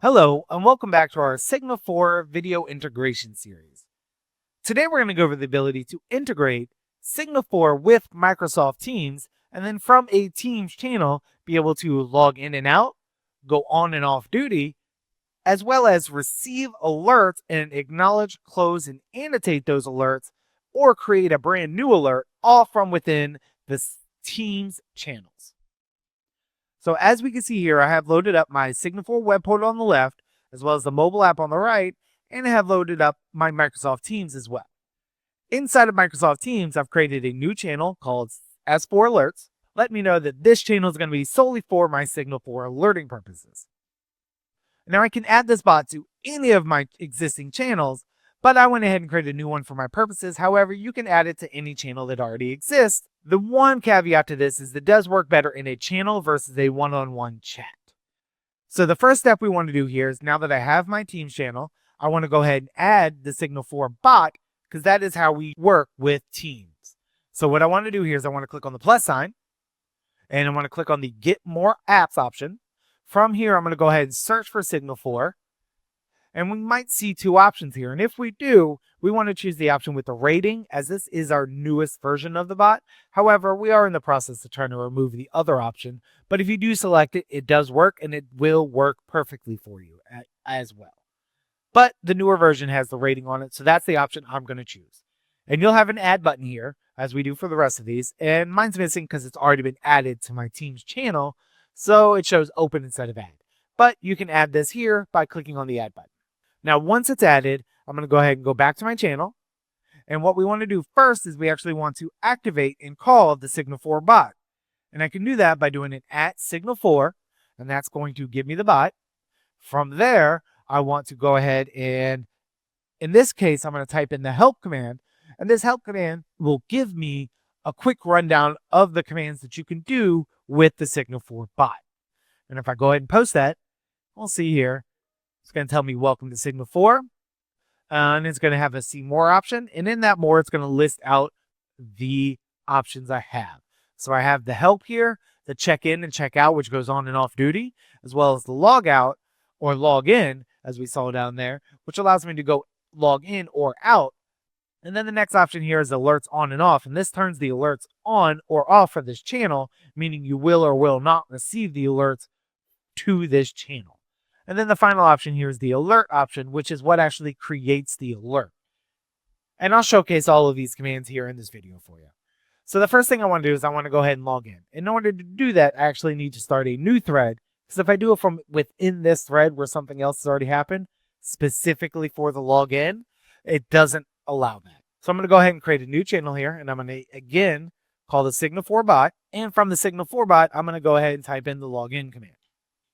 Hello, and welcome back to our SIGNL4 video integration series. Today we're going to go over the ability to integrate SIGNL4 with Microsoft Teams, and then from a Teams channel, be able to log in and out, go on and off duty, as well as receive alerts and acknowledge, close, and annotate those alerts, or create a brand new alert, all from within the Teams channels. So as we can see here, I have loaded up my SIGNL4 web portal on the left, as well as the mobile app on the right, and I have loaded up my Microsoft Teams as well. Inside of Microsoft Teams, I've created a new channel called S4 Alerts. Let me know that this channel is going to be solely for my SIGNL4 alerting purposes. Now I can add this bot to any of my existing channels, but I went ahead and created a new one for my purposes. However, you can add it to any channel that already exists. The one caveat to this is it does work better in a channel versus a one-on-one chat. So the first step we want to do here is, now that I have my Teams channel, I want to go ahead and add the SIGNL4 bot, because that is how we work with Teams. So what I want to do here is I want to click on the plus sign, and I want to click on the Get More Apps option. From here, I'm going to go ahead and search for SIGNL4. And we might see two options here. And if we do, we want to choose the option with the rating, as this is our newest version of the bot. However, we are in the process of trying to remove the other option. But if you do select it, it does work, and it will work perfectly for you as well. But the newer version has the rating on it, so that's the option I'm going to choose. And you'll have an add button here, as we do for the rest of these. And mine's missing because it's already been added to my Teams channel, so it shows open instead of add. But you can add this here by clicking on the add button. Now, once it's added, I'm going to go ahead and go back to my channel. And what we want to do first is we actually want to activate and call the SIGNL4 bot. And I can do that by doing an @SIGNL4, and that's going to give me the bot. From there, I want to go ahead and, in this case, I'm going to type in the help command. And this help command will give me a quick rundown of the commands that you can do with the SIGNL4 bot. And if I go ahead and post that, we'll see here. It's going to tell me welcome to SIGNL4, and it's going to have a see more option. And in that more, it's going to list out the options I have. So I have the help here, the check in and check out, which goes on and off duty, as well as the log out or log in, as we saw down there, which allows me to go log in or out. And then the next option here is alerts on and off. And this turns the alerts on or off for this channel, meaning you will or will not receive the alerts to this channel. And then the final option here is the alert option, which is what actually creates the alert. And I'll showcase all of these commands here in this video for you. So the first thing I want to do is I want to go ahead and log in. In order to do that, I actually need to start a new thread, because if I do it from within this thread where something else has already happened, specifically for the login, it doesn't allow that. So I'm going to go ahead and create a new channel here, and I'm going to, again, call the SIGNL4 bot. And from the SIGNL4 bot, I'm going to go ahead and type in the login command.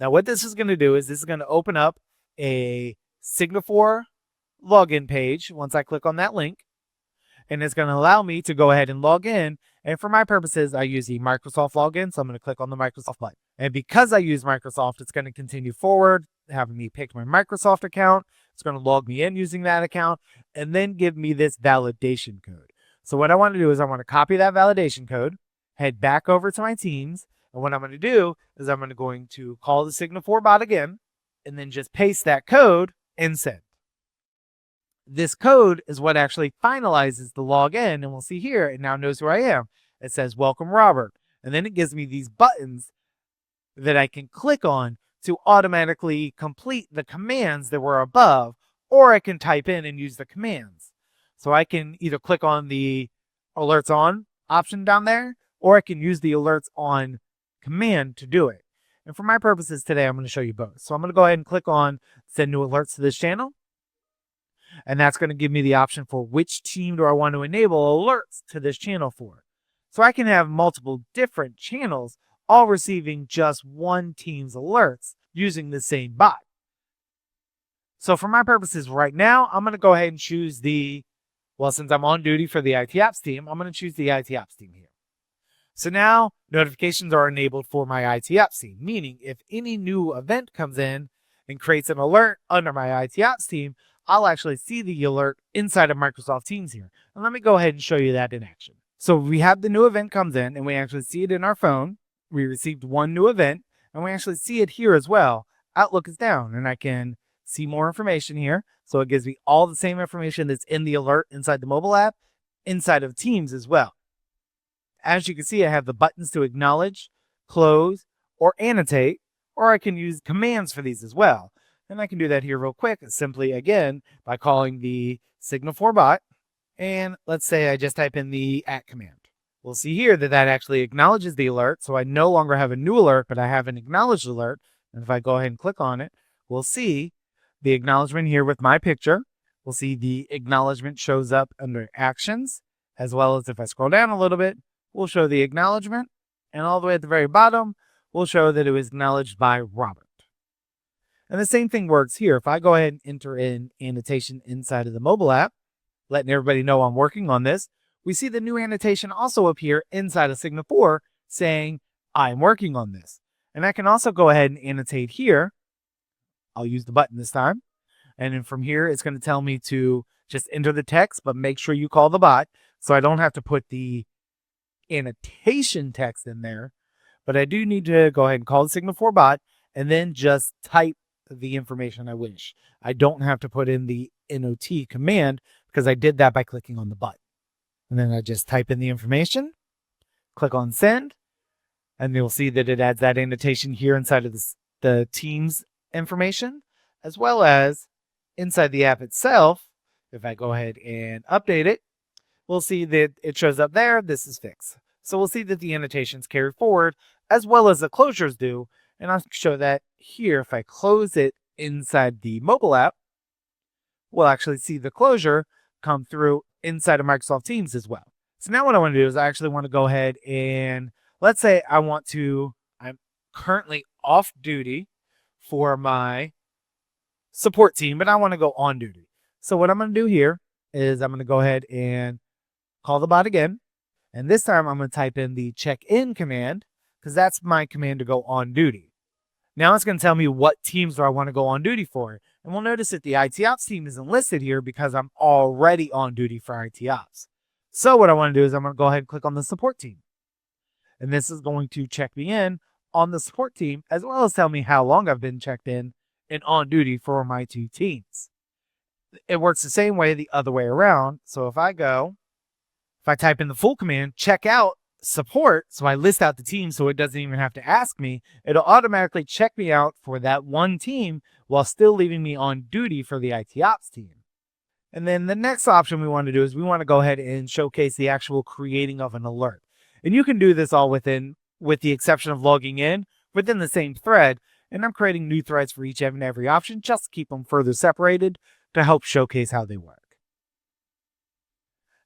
Now, what this is going to do is this is going to open up a SIGNL4 login page once I click on that link. And it's going to allow me to go ahead and log in. And for my purposes, I use the Microsoft login, so I'm going to click on the Microsoft button. And because I use Microsoft, it's going to continue forward, having me pick my Microsoft account. It's going to log me in using that account, and then give me this validation code. So what I want to do is I want to copy that validation code, head back over to my Teams, and what I'm going to do is I'm going to call the SIGNL4 bot again, and then just paste that code and send. This code is what actually finalizes the login, and we'll see here, it now knows who I am. It says, welcome, Robert. And then it gives me these buttons that I can click on to automatically complete the commands that were above, or I can type in and use the commands. So I can either click on the alerts on option down there, or I can use the alerts on command to do it. And for my purposes today, I'm going to show you both. So I'm going to go ahead and click on send new alerts to this channel. And that's going to give me the option for which team do I want to enable alerts to this channel for. So I can have multiple different channels all receiving just one team's alerts using the same bot. So for my purposes right now, I'm going to go ahead and choose since I'm on duty for the IT Apps team, I'm going to choose the IT Apps team here. So now notifications are enabled for my IT Apps team, meaning if any new event comes in and creates an alert under my IT Apps team, I'll actually see the alert inside of Microsoft Teams here. And let me go ahead and show you that in action. So we have the new event comes in, and we actually see it in our phone. We received one new event, and we actually see it here as well. Outlook is down, and I can see more information here. So it gives me all the same information that's in the alert inside the mobile app, inside of Teams as well. As you can see, I have the buttons to acknowledge, close, or annotate, or I can use commands for these as well. And I can do that here real quick, simply again by calling the Signal4 bot. And let's say I just type in the @ command. We'll see here that that actually acknowledges the alert. So I no longer have a new alert, but I have an acknowledged alert. And if I go ahead and click on it, we'll see the acknowledgement here with my picture. We'll see the acknowledgement shows up under actions, as well as if I scroll down a little bit, we'll show the acknowledgement. And all the way at the very bottom, we'll show that it was acknowledged by Robert. And the same thing works here. If I go ahead and enter in annotation inside of the mobile app, letting everybody know I'm working on this, we see the new annotation also appear inside of Signal4 saying, I'm working on this. And I can also go ahead and annotate here. I'll use the button this time. And then from here, it's going to tell me to just enter the text, but make sure you call the bot. So I don't have to put the annotation text in there. But I do need to go ahead and call the Signal4 bot and then just type the information I wish. I don't have to put in the NOT command because I did that by clicking on the button. And then I just type in the information, click on send, and you'll see that it adds that annotation here inside of the Teams information, as well as inside the app itself. If I go ahead and update it, we'll see that it shows up there. This is fixed. So we'll see that the annotations carry forward as well as the closures do. And I'll show that here. If I close it inside the mobile app, we'll actually see the closure come through inside of Microsoft Teams as well. So now what I want to do is I actually want to go ahead and let's say I'm currently off duty for my support team, but I want to go on duty. So what I'm going to do here is I'm going to go ahead and call the bot again. And this time I'm going to type in the check-in command because that's my command to go on duty. Now it's going to tell me what teams do I want to go on duty for. And we'll notice that the IT Ops team isn't listed here because I'm already on duty for IT Ops. So what I want to do is I'm going to go ahead and click on the support team. And this is going to check me in on the support team as well as tell me how long I've been checked in and on duty for my two teams. It works the same way the other way around. So if I type in the full command, check out support, so I list out the team so it doesn't even have to ask me, it'll automatically check me out for that one team while still leaving me on duty for the IT Ops team. And then the next option we want to do is we want to go ahead and showcase the actual creating of an alert. And you can do this all with the exception of logging in within the same thread. And I'm creating new threads for each and every option just to keep them further separated to help showcase how they work.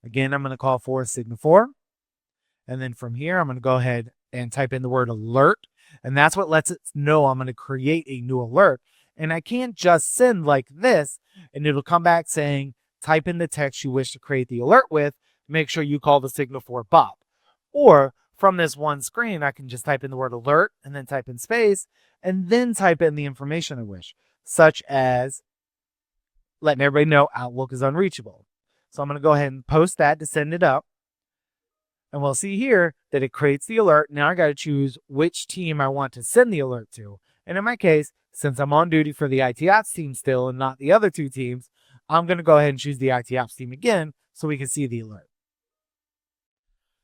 Again, I'm going to call for Signal4. And then from here, I'm going to go ahead and type in the word alert. And that's what lets it know I'm going to create a new alert. And I can't just send like this, and it'll come back saying, type in the text you wish to create the alert with. Make sure you call the Signal4 bot. Or from this one screen, I can just type in the word alert and then type in space and then type in the information I wish, such as letting everybody know Outlook is unreachable. So I'm going to go ahead and post that to send it up. And we'll see here that it creates the alert. Now I got to choose which team I want to send the alert to. And in my case, since I'm on duty for the IT Ops team still and not the other two teams, I'm going to go ahead and choose the IT Ops team again so we can see the alert.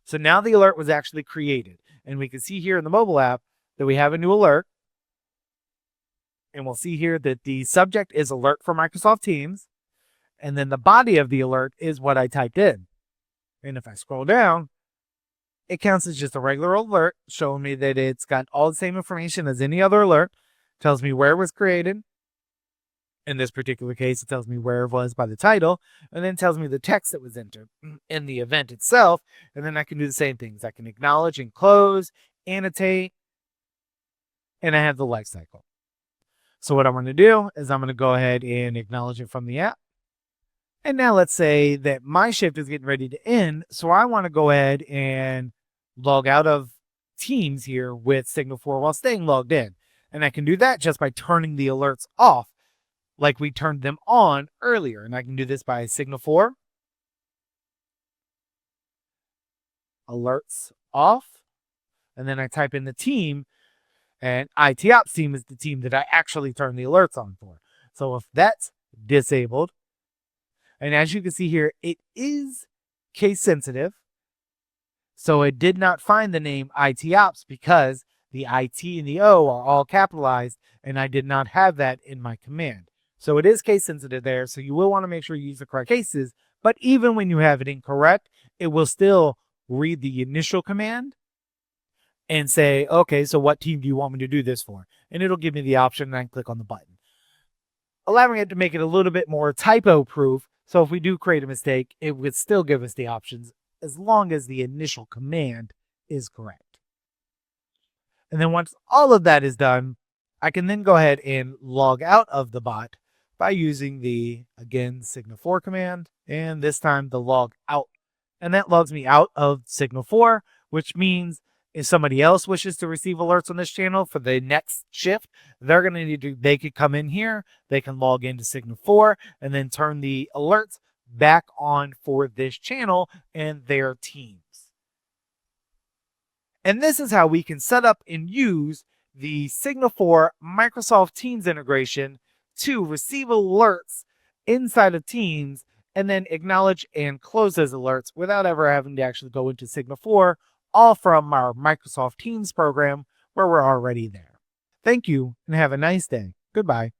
So now the alert was actually created. And we can see here in the mobile app that we have a new alert. And we'll see here that the subject is alert for Microsoft Teams. And then the body of the alert is what I typed in. And if I scroll down, it counts as just a regular alert, showing me that it's got all the same information as any other alert. Tells me where it was created. In this particular case, it tells me where it was by the title, and then tells me the text that was entered in the event itself. And then I can do the same things. I can acknowledge and close, annotate, and I have the life cycle. So what I'm going to do is I'm going to go ahead and acknowledge it from the app. And now let's say that my shift is getting ready to end. So I want to go ahead and log out of Teams here with Signal4 while staying logged in. And I can do that just by turning the alerts off like we turned them on earlier. And I can do this by Signal4, alerts off, and then I type in the team. And ITOps team is the team that I actually turn the alerts on for. So if that's disabled, and as you can see here, it is case sensitive. So it did not find the name ITOps because the IT and the O are all capitalized, and I did not have that in my command. So it is case sensitive there. So you will want to make sure you use the correct cases. But even when you have it incorrect, it will still read the initial command and say, okay, so what team do you want me to do this for? And it'll give me the option, and I can click on the button, allowing it to make it a little bit more typo proof. So if we do create a mistake, it would still give us the options as long as the initial command is correct. And then once all of that is done, I can then go ahead and log out of the bot by using the, again, SIGNL4 command, and this time the log out. And that logs me out of SIGNL4, which means if somebody else wishes to receive alerts on this channel for the next shift, they're going to need to, they could come in here, they can log into SIGNL4 and then turn the alerts back on for this channel and their teams. And this is how we can set up and use the SIGNL4 Microsoft Teams integration to receive alerts inside of Teams and then acknowledge and close those alerts without ever having to actually go into SIGNL4, all from our Microsoft Teams program where we're already there. Thank you and have a nice day. Goodbye.